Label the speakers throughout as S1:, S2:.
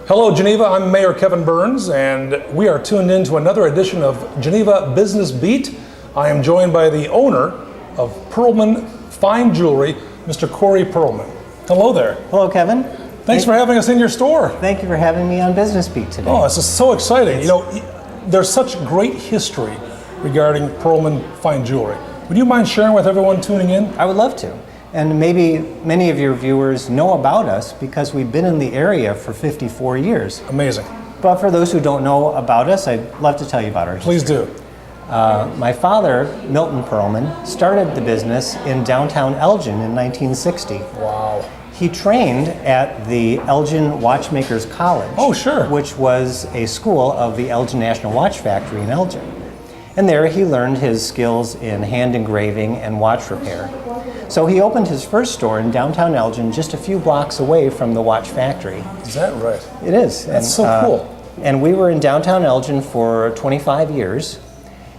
S1: Hello, Geneva. I'm Mayor Kevin Burns, and we are tuned in to another edition of Geneva Business Beat. I am joined by the owner of Perlman Fine Jewelry, Mr. Corey Perlman. Hello there.
S2: Hello, Kevin.
S1: Thanks for having us in your store.
S2: Thank you for having me on Business Beat today.
S1: Oh, this is so exciting. You know, there's such great history regarding Perlman Fine Jewelry. Would you mind sharing with everyone tuning in?
S2: I would love to. And maybe many of your viewers know about us because we've been in the area for 54 years.
S1: Amazing.
S2: But for those who don't know about us, I'd love to tell you about our history.
S1: Please do.
S2: My father, Milton Perlman, started the business in downtown Elgin in 1960.
S1: Wow.
S2: He trained at the Elgin Watchmakers College.
S1: Oh, sure.
S2: Which was a school of the Elgin National Watch Factory in Elgin. And there he learned his skills in hand engraving and watch repair. So he opened his first store in downtown Elgin, just a few blocks away from the watch factory.
S1: Is that right?
S2: It is.
S1: That's so cool.
S2: And we were in downtown Elgin for 25 years.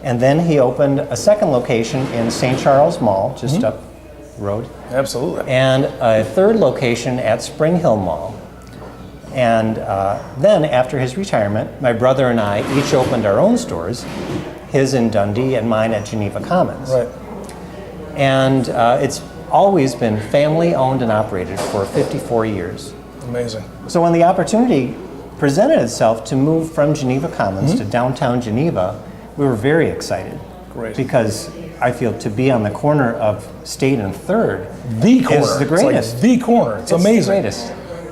S2: And then he opened a second location in St. Charles Mall, just up the road.
S1: Absolutely.
S2: And a third location at Spring Hill Mall. And then after his retirement, my brother and I each opened our own stores, his in Dundee and mine at Geneva Commons.
S1: Right.
S2: And it's always been family owned and operated for 54 years.
S1: Amazing.
S2: So when the opportunity presented itself to move from Geneva Commons to downtown Geneva, we were very excited.
S1: Great.
S2: Because I feel to be on the corner of State and Third
S1: The corner.
S2: is the greatest.
S1: It's like the corner. It's amazing.
S2: The greatest.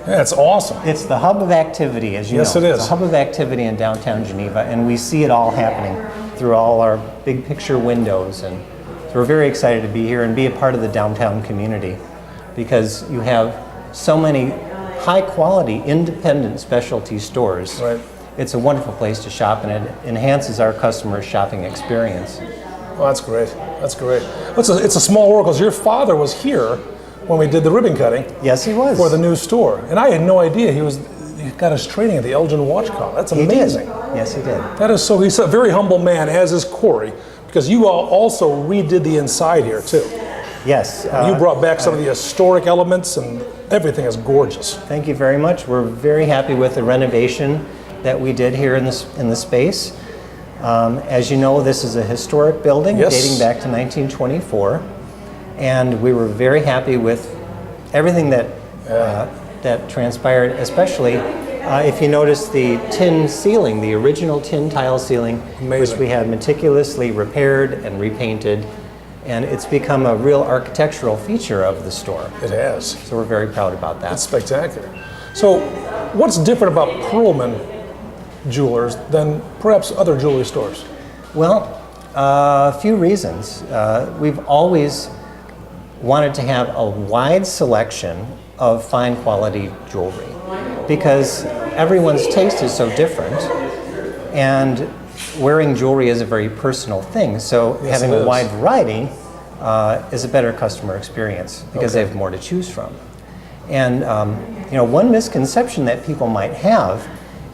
S1: Yeah, it's awesome.
S2: It's the hub of activity, as you know.
S1: Yes, it is.
S2: It's the hub of activity in downtown Geneva, and we see it all happening through all our big picture windows. And so we're very excited to be here and be a part of the downtown community because you have so many high quality independent specialty stores.
S1: Right.
S2: It's a wonderful place to shop, and it enhances our customers' shopping experience.
S1: Oh, that's great. That's great. It's a small world because your father was here when we did the ribbon cutting.
S2: Yes, he was.
S1: For the new store. And I had no idea he got his training at the Elgin Watch College. That's amazing.
S2: He did. Yes, he did.
S1: That is so, he's a very humble man, as is Corey, because you all also redid the inside here too.
S2: Yes.
S1: You brought back some of the historic elements and everything is gorgeous.
S2: Thank you very much. We're very happy with the renovation that we did here in the space. As you know, this is a historic building dating back to 1924, and we were very happy with everything that that transpired. Especially if you notice the tin ceiling, the original tin tile ceiling, which we had meticulously repaired and repainted, and it's become a real architectural feature of the store.
S1: It has.
S2: So we're very proud about that.
S1: It's spectacular. So, what's different about Perlman Jewelers than perhaps other jewelry stores?
S2: Well, a few reasons. We've always wanted to have a wide selection of fine quality jewelry because everyone's taste is so different, and wearing jewelry is a very personal thing. So having a wide variety is a better customer experience because they have more to choose from. And you know, one misconception that people might have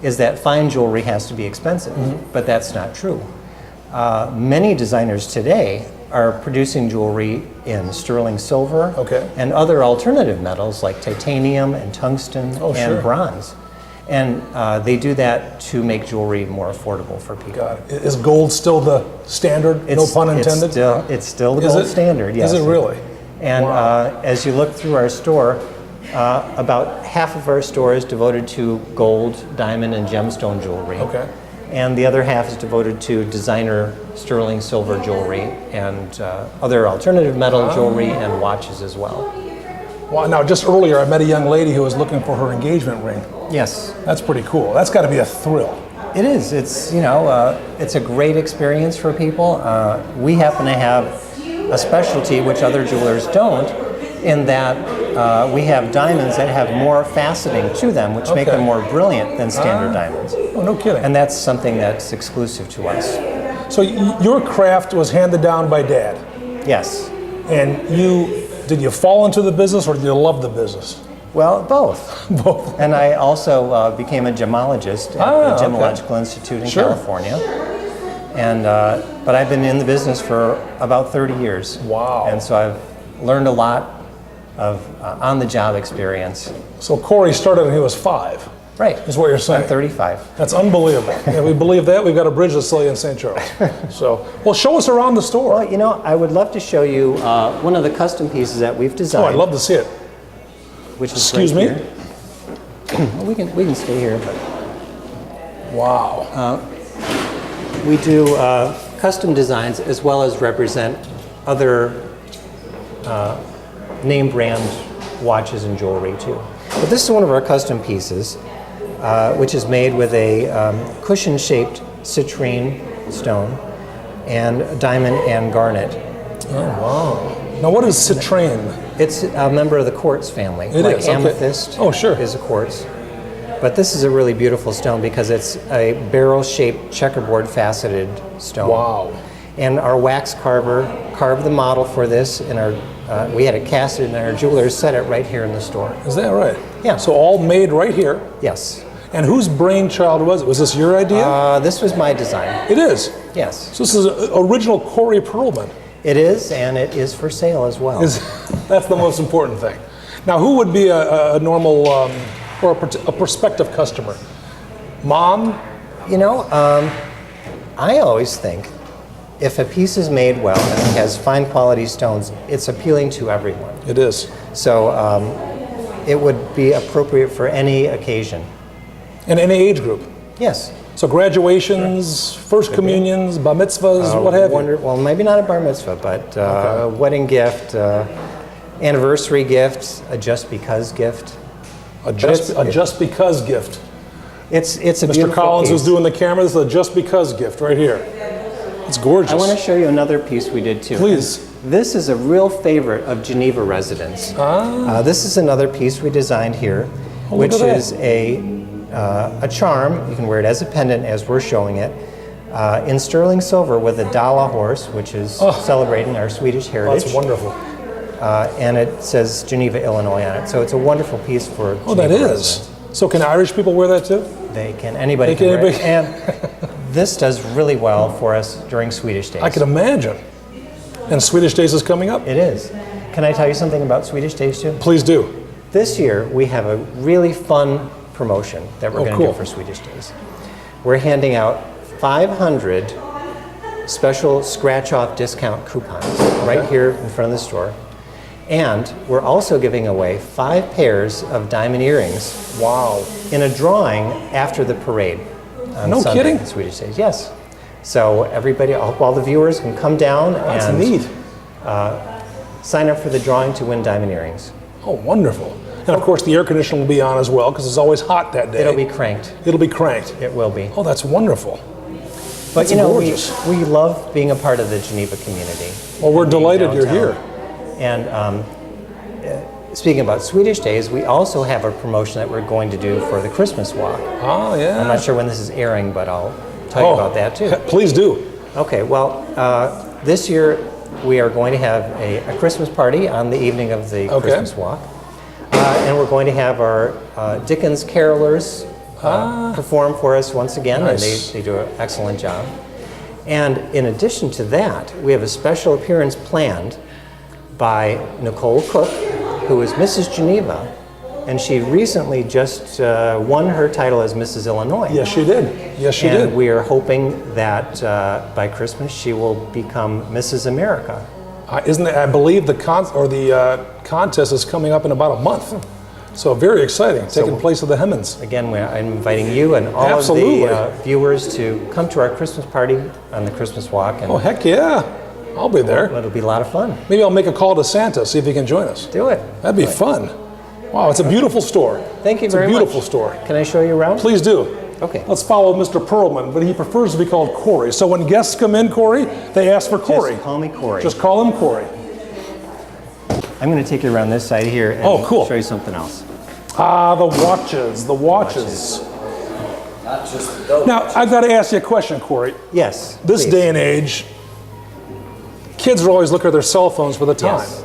S2: is that fine jewelry has to be expensive, but that's not true. Many designers today are producing jewelry in sterling silver and other alternative metals like titanium and tungsten and bronze. And they do that to make jewelry more affordable for people.
S1: Got it. Is gold still the standard? No pun intended?
S2: It's still the gold standard, yes.
S1: Is it really?
S2: And as you look through our store, about half of our store is devoted to gold, diamond, and gemstone jewelry. And the other half is devoted to designer sterling silver jewelry and other alternative metal jewelry and watches as well.
S1: Well, now just earlier I met a young lady who was looking for her engagement ring.
S2: Yes.
S1: That's pretty cool. That's got to be a thrill.
S2: It is. It's, you know, it's a great experience for people. We happen to have a specialty which other jewelers don't, in that we have diamonds that have more faceting to them, which make them more brilliant than standard diamonds.
S1: Oh, no kidding.
S2: And that's something that's exclusive to us.
S1: So your craft was handed down by Dad?
S2: Yes.
S1: And did you fall into the business or did you love the business?
S2: Well, both.
S1: Both.
S2: And I also became a gemologist at the Gemological Institute in California. And but I've been in the business for about 30 years.
S1: Wow.
S2: And so I've learned a lot of on-the-job experience.
S1: So Corey started when he was 5.
S2: Right.
S1: Is what you're saying.
S2: I'm 35.
S1: That's unbelievable. Yeah, we believe that. We've got a bridge to sell you in St. Charles. So, well, show us around the store.
S2: Well, you know, I would love to show you one of the custom pieces that we've designed.
S1: Oh, I'd love to see it.
S2: Which is
S1: Excuse
S2: right
S1: me?
S2: Here. Well, we can stay here. But
S1: Wow.
S2: we do custom designs as well as represent other name brand watches and jewelry too. But this is one of our custom pieces, which is made with a cushion-shaped citrine stone and diamond and garnet.
S1: Oh, wow. Now, what is citrine?
S2: It's a member of the quartz family.
S1: It
S2: like
S1: is, okay.
S2: amethyst
S1: Oh, sure.
S2: is a quartz. But this is a really beautiful stone because it's a barrel-shaped checkerboard faceted stone.
S1: Wow.
S2: And our wax carver carved the model for this, and we had it casted, and our jewelers set it right here in the store.
S1: Is that right?
S2: Yeah.
S1: So all made right here.
S2: Yes.
S1: And whose brainchild was it? Was this your idea?
S2: This was my design.
S1: It is.
S2: Yes.
S1: So this is original Corey Perlman.
S2: It is, and it is for sale as well.
S1: That's the most important thing. Now, who would be a normal or a prospective customer? Mom?
S2: You know, I always think if a piece is made well and it has fine quality stones, it's appealing to everyone.
S1: It is.
S2: So it would be appropriate for any occasion.
S1: And any age group.
S2: Yes.
S1: So graduations, first communions, bar mitzvahs, what have you?
S2: Well, maybe not a bar mitzvah, but a wedding gift, anniversary gift, a just because gift.
S1: A just because gift.
S2: It's a
S1: Mr.
S2: beautiful
S1: Collins
S2: piece.
S1: was doing the camera. This is a just because gift right here. It's gorgeous.
S2: I want to show you another piece we did too.
S1: Please.
S2: This is a real favorite of Geneva residents. This is another piece we designed here, which is a charm. You can wear it as a pendant as we're showing it, in sterling silver with a Dala horse, which is celebrating our Swedish heritage.
S1: That's wonderful.
S2: And it says Geneva, Illinois on it. So it's a wonderful piece for
S1: Oh, that
S2: Geneva
S1: is.
S2: residents.
S1: So can Irish people wear that too?
S2: They can, anybody can wear it. And this does really well for us during Swedish Days.
S1: I can imagine. And Swedish Days is coming up?
S2: It is. Can I tell you something about Swedish Days too?
S1: Please do.
S2: This year we have a really fun promotion that we're going to
S1: cool.
S2: do for Swedish Days. We're handing out 500 special scratch-off discount coupons right here in front of the store. And we're also giving away 5 pairs of diamond earrings.
S1: Wow.
S2: In a drawing after the parade on
S1: No
S2: Sunday,
S1: kidding?
S2: on Swedish Days. Yes. So everybody, all the viewers can come down
S1: That's
S2: and
S1: neat.
S2: sign up for the drawing to win diamond earrings.
S1: Oh, wonderful. And of course the air conditioning will be on as well because it's always hot that day.
S2: It'll be cranked.
S1: It'll be cranked.
S2: It will be.
S1: Oh, that's wonderful.
S2: But
S1: That's
S2: you know,
S1: gorgeous.
S2: we love being a part of the Geneva community.
S1: Well, we're
S2: and being
S1: delighted you're
S2: downtown.
S1: here.
S2: And speaking about Swedish Days, we also have a promotion that we're going to do for the Christmas walk.
S1: Oh, yeah.
S2: I'm not sure when this is airing, but I'll tell you about that too.
S1: Please do.
S2: Okay, well, this year we are going to have a Christmas party on the evening of the Christmas walk. And we're going to have our Dickens carolers perform for us once again,
S1: Nice.
S2: and they do an excellent job. And in addition to that, we have a special appearance planned by Nicole Cook, who is Mrs. Geneva, and she recently just won her title as Mrs. Illinois.
S1: Yes, she did. Yes, she
S2: And
S1: did.
S2: we are hoping that by Christmas she will become Mrs. America.
S1: Isn't it? I believe the contest is coming up in about a month. So very exciting, taking place at the Hemmans.
S2: Again, I'm inviting you and all
S1: Absolutely.
S2: of the viewers to come to our Christmas party on the Christmas walk, and
S1: Oh, heck yeah. I'll be there.
S2: it'll be a lot of fun.
S1: Maybe I'll make a call to Santa, see if he can join us.
S2: Do it.
S1: That'd be fun. Wow, it's a beautiful store.
S2: Thank you
S1: It's
S2: very
S1: a
S2: much.
S1: beautiful store.
S2: Can I show you around?
S1: Please do.
S2: Okay.
S1: Let's follow Mr. Perlman, but he prefers to be called Corey. So when guests come in, Corey, they ask for Corey.
S2: Just call me Corey.
S1: Just call him Corey.
S2: I'm going to take you around this side here and
S1: Oh, cool.
S2: show you something else.
S1: Ah, the watches, the watches. Now, I've got to ask you a question, Corey.
S2: Yes.
S1: This
S2: please.
S1: day and age, kids are always looking at their cell phones for the time.
S2: Yes.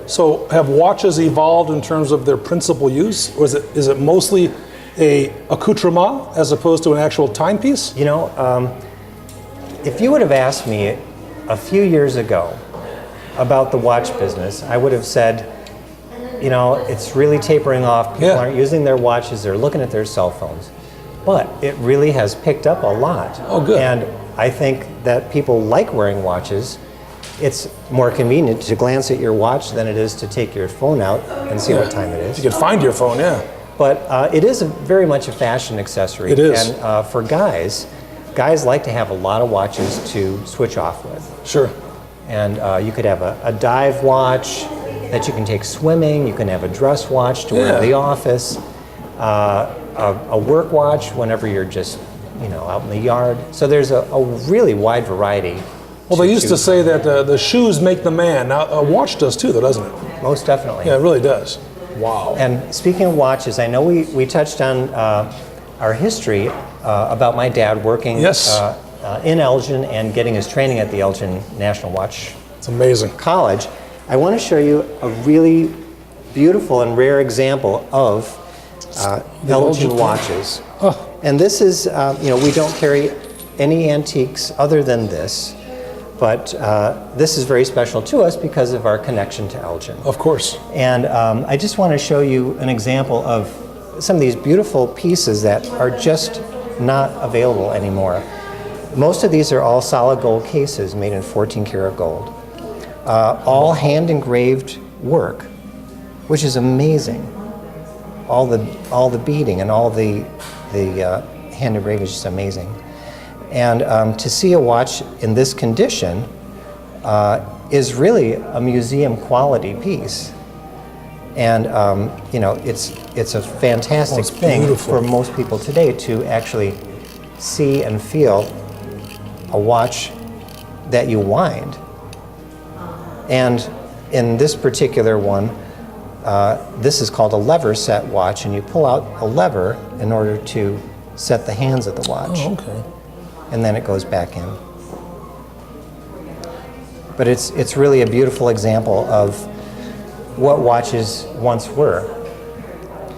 S1: So have watches evolved in terms of their principal use? Or is it mostly a accoutrement as opposed to an actual timepiece?
S2: You know, if you would have asked me a few years ago about the watch business, I would have said you know, it's really tapering off. People
S1: Yeah.
S2: aren't using their watches, they're looking at their cell phones. But it really has picked up a lot.
S1: Oh, good.
S2: And I think that people like wearing watches. It's more convenient to glance at your watch than it is to take your phone out and see what time it is.
S1: You can find your phone, yeah.
S2: But it is very much a fashion accessory.
S1: It is.
S2: And for guys like to have a lot of watches to switch off with.
S1: Sure.
S2: And you could have a dive watch that you can take swimming. You can have a dress watch to wear to the office. A work watch whenever you're just, you know, out in the yard. So there's a really wide variety.
S1: Well, they used to say that the shoes make the man. Now, a watch does too, though, doesn't it?
S2: Most definitely.
S1: Yeah, it really does. Wow.
S2: And speaking of watches, I know we touched on our history about my dad working
S1: Yes.
S2: in Elgin and getting his training at the Elgin National Watch
S1: It's amazing.
S2: College. I want to show you a really beautiful and rare example of Elgin watches.
S1: Oh.
S2: And this is, you know, we don't carry any antiques other than this, but this is very special to us because of our connection to Elgin.
S1: Of course.
S2: And I just want to show you an example of some of these beautiful pieces that are just not available anymore. Most of these are all solid gold cases made in 14 karat gold. All hand engraved work, which is amazing. All the beading and all the hand engraving is just amazing. And to see a watch in this condition is really a museum quality piece. And you know, it's a fantastic thing
S1: beautiful.
S2: for most people today to actually see and feel a watch that you wind. And in this particular one, this is called a lever set watch, and you pull out a lever in order to set the hands of the watch.
S1: Oh, okay.
S2: And then it goes back in. But it's really a beautiful example of what watches once were.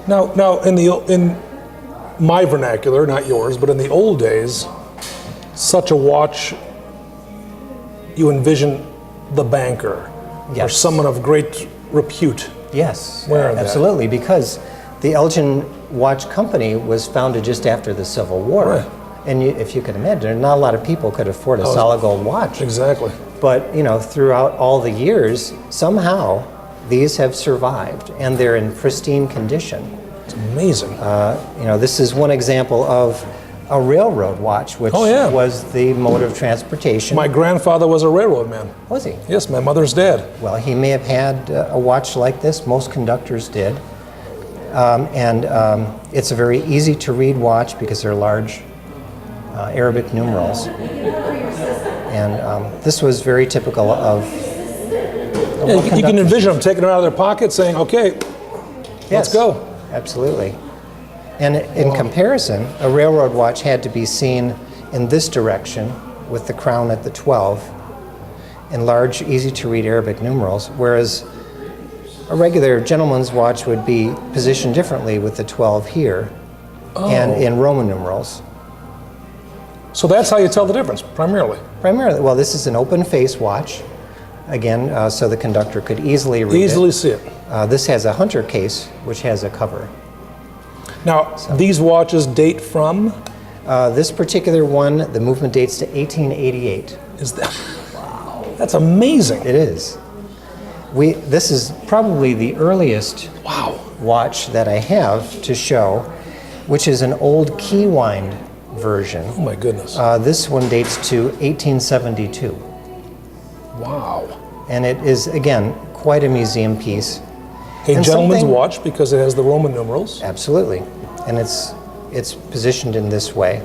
S1: Now, in my vernacular, not yours, but in the old days, such a watch, you envision the banker or
S2: Yes.
S1: someone of great repute.
S2: Yes,
S1: Wearing that.
S2: absolutely, because the Elgin Watch Company was founded just after the Civil War.
S1: Right.
S2: And if you can imagine, not a lot of people could afford a solid gold watch.
S1: Exactly.
S2: But you know, throughout all the years, somehow these have survived, and they're in pristine condition.
S1: It's amazing.
S2: You know, this is one example of a railroad watch, which
S1: Oh, yeah.
S2: was the mode of transportation.
S1: My grandfather was a railroad man.
S2: Was he?
S1: Yes, my mother's dad.
S2: Well, he may have had a watch like this. Most conductors did. It's a very easy to read watch because they're large Arabic numerals. And this was very typical of
S1: Yeah, you can envision them taking it out of their pocket saying, okay, let's go.
S2: Absolutely. And in comparison, a railroad watch had to be seen in this direction with the crown at the 12 in large, easy-to-read Arabic numerals, whereas a regular gentleman's watch would be positioned differently with the 12 here and in Roman numerals.
S1: So that's how you tell the difference, primarily.
S2: Primarily, well, this is an open-face watch, again, so the conductor could easily read
S1: Easily
S2: it.
S1: see it.
S2: This has a hunter case, which has a cover.
S1: Now, these watches date from?
S2: This particular one, the movement dates to 1888.
S1: Is that? Wow. That's amazing.
S2: It is. This is probably the earliest
S1: Wow.
S2: watch that I have to show, which is an old key wind version.
S1: Oh my goodness.
S2: This one dates to 1872.
S1: Wow.
S2: And it is, again, quite a museum piece.
S1: A
S2: And
S1: gentleman's
S2: something-
S1: watch because it has the Roman numerals.
S2: Absolutely. And it's positioned in this way.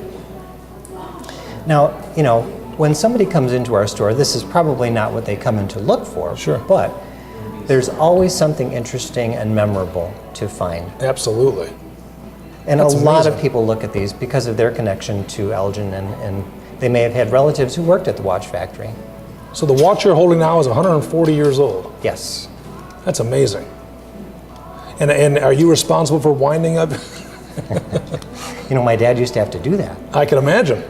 S2: Now, you know, when somebody comes into our store, this is probably not what they come in to look for.
S1: Sure.
S2: But there's always something interesting and memorable to find.
S1: Absolutely.
S2: And
S1: That's
S2: a lot of
S1: amazing.
S2: people look at these because of their connection to Elgin, and they may have had relatives who worked at the watch factory.
S1: So the watch you're holding now is 140 years old.
S2: Yes.
S1: That's amazing. And are you responsible for winding up?
S2: You know, my dad used to have to do that.
S1: I can imagine.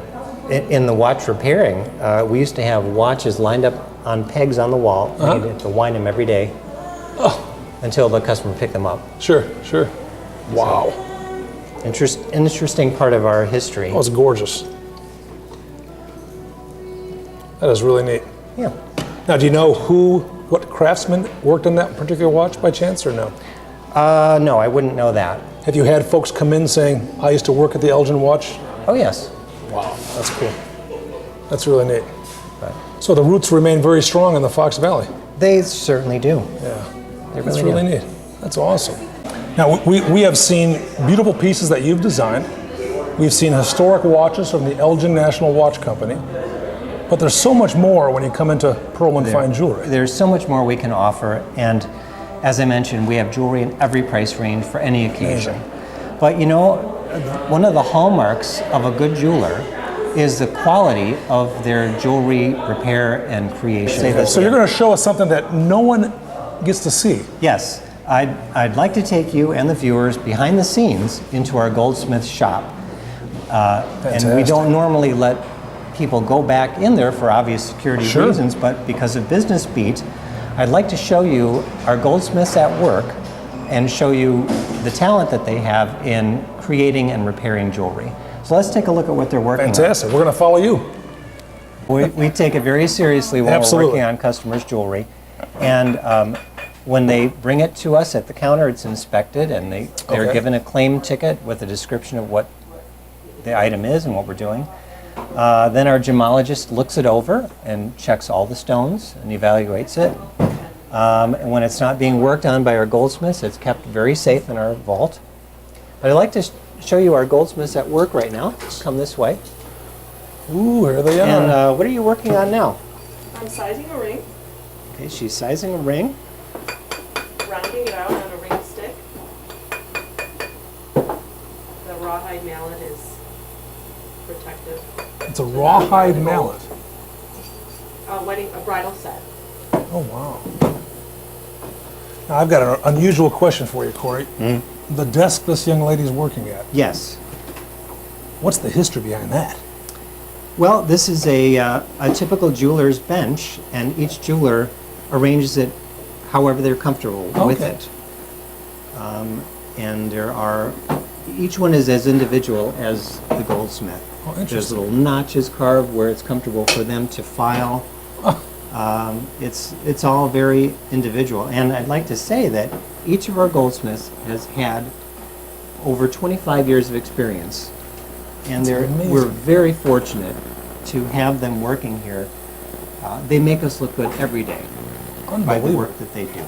S2: In the watch repairing, we used to have watches lined up on pegs on the wall. We had to wind them every day. until the customer picked them up.
S1: Sure, sure. Wow.
S2: Interesting part of our history.
S1: Oh, it's gorgeous. That is really neat.
S2: Yeah.
S1: Now, do you know what craftsman worked on that particular watch by chance, or no?
S2: No, I wouldn't know that.
S1: Have you had folks come in saying, I used to work at the Elgin watch?
S2: Oh, yes.
S1: Wow, that's cool. That's really neat.
S2: But
S1: So the roots remain very strong in the Fox Valley.
S2: they certainly do.
S1: Yeah,
S2: They
S1: that's
S2: really
S1: really
S2: do.
S1: neat. That's awesome. Now, we have seen beautiful pieces that you've designed. We've seen historic watches from the Elgin National Watch Company. But there's so much more when you come into Perlman Fine Jewelry.
S2: There's so much more we can offer, and as I mentioned, we have jewelry in every price range for any occasion. But you know, one of the hallmarks of a good jeweler is the quality of their jewelry repair and creation.
S1: So you're going to show us something that no one gets to see.
S2: Yes, I'd like to take you and the viewers behind the scenes into our goldsmith shop. And we don't normally let people go back in there for obvious security reasons, but because of Business Beat, I'd like to show you our goldsmiths at work and show you the talent that they have in creating and repairing jewelry. So let's take a look at what they're working
S1: Fantastic. We're going to follow you.
S2: on. We take it very seriously when we're working on customers' jewelry. And when they bring it to us at the counter, it's inspected, and they're given a claim ticket with a description of what the item is and what we're doing. Then our gemologist looks it over and checks all the stones and evaluates it. And when it's not being worked on by our goldsmiths, it's kept very safe in our vault. But I'd like to show you our goldsmiths at work right now. Come this way.
S1: Ooh, here they are.
S2: And what are you working on now?
S3: I'm sizing a ring,
S2: Okay, she's sizing a ring.
S3: rounding it out on a ring stick. The rawhide mallet is protective.
S1: It's a rawhide mallet.
S3: A bridal set.
S1: Oh, wow. Now, I've got an unusual question for you, Corey. The desk this young lady's working at,
S2: Yes.
S1: what's the history behind that?
S2: Well, this is a typical jeweler's bench, and each jeweler arranges it however they're comfortable with
S1: Okay.
S2: it. And each one is as individual as the goldsmith.
S1: Oh,
S2: There's
S1: interesting.
S2: little notches carved where it's comfortable for them to file. It's all very individual. And I'd like to say that each of our goldsmiths has had over 25 years of experience. And
S1: amazing.
S2: we're very fortunate to have them working here. They make us look good every day by the
S1: Unbelievable.
S2: work that they do.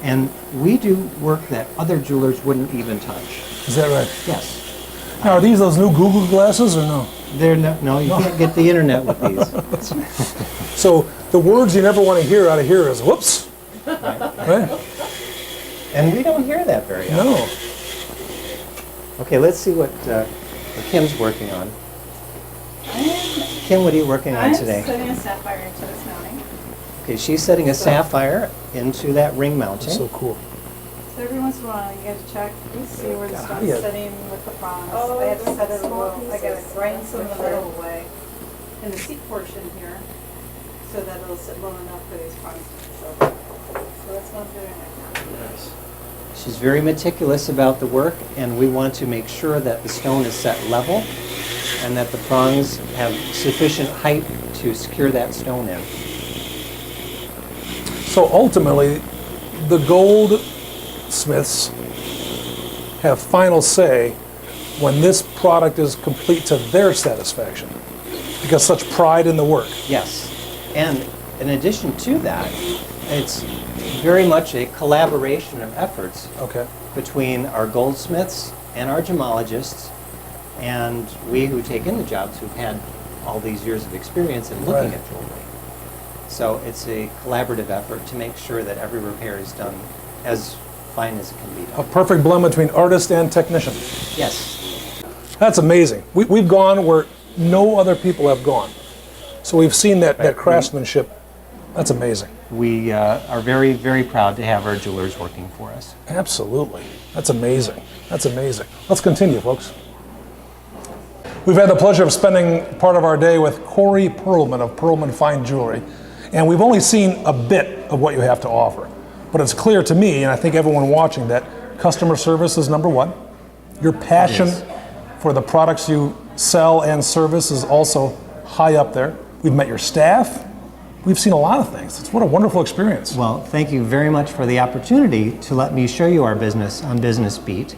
S2: And we do work that other jewelers wouldn't even touch.
S1: Is that right?
S2: Yes.
S1: Now, are these those new Google glasses or no?
S2: No, you can't get the internet with these.
S1: So the words you never want to hear out of here is whoops. Right?
S2: And we don't hear that very often.
S1: No.
S2: Okay, let's see what Kim's working on. Kim, what are you working on today?
S4: I'm setting a sapphire into this mounting.
S2: Okay, she's setting a sapphire into that ring mounting.
S1: So cool.
S4: So every once in a while, you get to check, you see where the
S1: God,
S4: stone's
S1: yeah.
S4: sitting with the prongs.
S3: Oh,
S4: I have to set it a
S3: small
S4: little, I gotta
S3: pieces.
S4: grind some of the metal away in the seat portion here, so that it'll sit low enough for these prongs to show. So that's what I'm doing right now.
S2: She's very meticulous about the work, and we want to make sure that the stone is set level and that the prongs have sufficient height to secure that stone in.
S1: So ultimately, the goldsmiths have final say when this product is complete to their satisfaction, because such pride in the work.
S2: Yes, and in addition to that, it's very much a collaboration of efforts
S1: Okay.
S2: between our goldsmiths and our gemologists and we who take in the jobs who've had all these years of experience in looking
S1: Right.
S2: at jewelry. So it's a collaborative effort to make sure that every repair is done as fine as it can be
S1: A
S2: done.
S1: perfect blend between artist and technician.
S2: Yes,
S1: That's amazing. We've gone where no other people have gone. So we've seen that craftsmanship. That's amazing.
S2: we are very, very proud to have our jewelers working for us.
S1: Absolutely. That's amazing. That's amazing. Let's continue, folks. We've had the pleasure of spending part of our day with Corey Perlman of Perlman Fine Jewelry, and we've only seen a bit of what you have to offer. But it's clear to me, and I think everyone watching, that customer service is number one. Your passion for the products you sell and service is also high up there. We've met your staff. We've seen a lot of things. What a wonderful experience.
S2: Well, thank you very much for the opportunity to let me show you our business on Business Beat.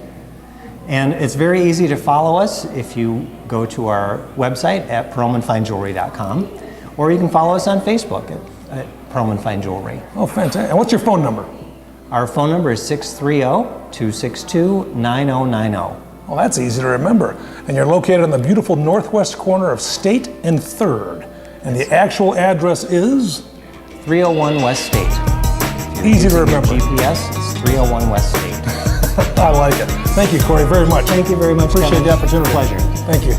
S2: And it's very easy to follow us if you go to our website at perlmanfinejewelry.com, or you can follow us on Facebook at Perlman Fine Jewelry.
S1: Oh, fantastic. And what's your phone number?
S2: Our phone number is 630-262-9090.
S1: Well, that's easy to remember. And you're located on the beautiful northwest corner of State and 3rd. And the actual address is?
S2: 301 West State.
S1: Easy to remember.
S2: GPS, it's 301 West State.
S1: I like it. Thank you, Corey, very much.
S2: Thank you very much.
S1: Appreciate
S2: Kevin.
S1: the opportunity.
S2: Pleasure.
S1: Thank you.